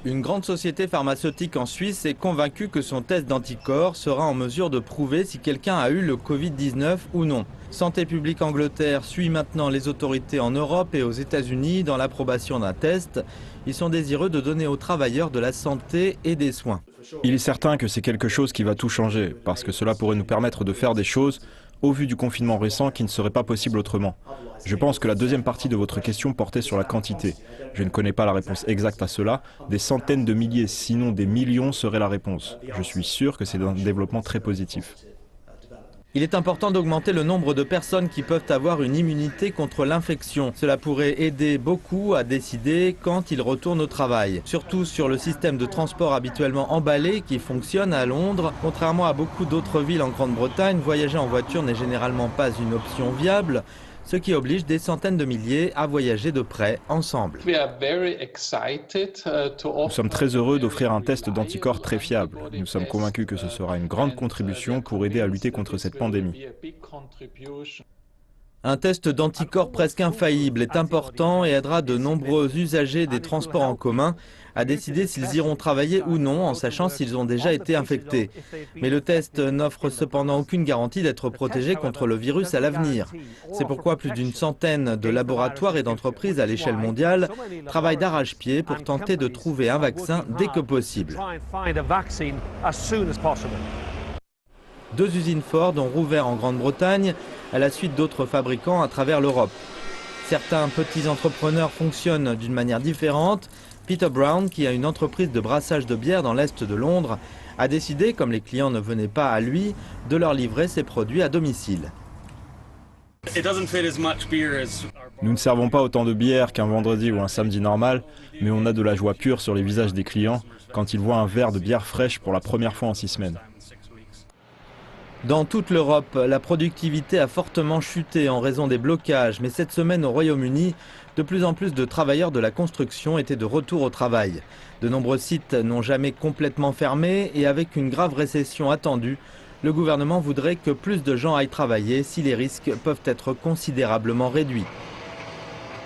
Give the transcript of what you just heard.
Une grande société pharmaceutique en Suisse est convaincue que son test d'anticorps sera en mesure de prouver si quelqu'un a eu le Covid-19 ou non. Santé publique Angleterre suit maintenant les autorités en Europe et aux États-Unis dans l'approbation d'un test. Ils sont désireux de donner aux travailleurs de la santé et des soins. Il est certain que c'est quelque chose qui va tout changer, parce que cela pourrait nous permettre de faire des choses, au vu du confinement récent, qui ne seraient pas possibles autrement. Je pense que la deuxième partie de votre question portait sur la quantité. Je ne connais pas la réponse exacte à cela. Des centaines de milliers, sinon des millions, serait la réponse. Je suis sûr que c'est un développement très positif. Il est important d'augmenter le nombre de personnes qui peuvent avoir une immunité contre l'infection. Cela pourrait aider beaucoup à décider quand ils retournent au travail. Surtout sur le système de transport habituellement emballé qui fonctionne à Londres. Contrairement à beaucoup d'autres villes en Grande-Bretagne, voyager en voiture n'est généralement pas une option viable, ce qui oblige des centaines de milliers à voyager de près ensemble. Nous sommes très heureux d'offrir un test d'anticorps très fiable. Nous sommes convaincus que ce sera une grande contribution pour aider à lutter contre cette pandémie. Un test d'anticorps presque infaillible est important et aidera de nombreux usagers des transports en commun à décider s'ils iront travailler ou non en sachant s'ils ont déjà été infectés. Mais le test n'offre cependant aucune garantie d'être protégé contre le virus à l'avenir. C'est pourquoi plus d'une centaine de laboratoires et d'entreprises à l'échelle mondiale travaillent d'arrache-pied pour tenter de trouver un vaccin dès que possible. 2 usines Ford ont rouvert en Grande-Bretagne à la suite d'autres fabricants à travers l'Europe. Certains petits entrepreneurs fonctionnent d'une manière différente. Peter Brown, qui a une entreprise de brassage de bière dans l'est de Londres, a décidé, comme les clients ne venaient pas à lui, de leur livrer ses produits à domicile. Nous ne servons pas autant de bière qu'un vendredi ou un samedi normal, mais on a de la joie pure sur les visages des clients quand ils voient un verre de bière fraîche pour la première fois en 6 semaines. Dans toute l'Europe, la productivité a fortement chuté en raison des blocages, mais cette semaine au Royaume-Uni, de plus en plus de travailleurs de la construction étaient de retour au travail. De nombreux sites n'ont jamais complètement fermé et avec une grave récession attendue, le gouvernement voudrait que plus de gens aillent travailler si les risques peuvent être considérablement réduits.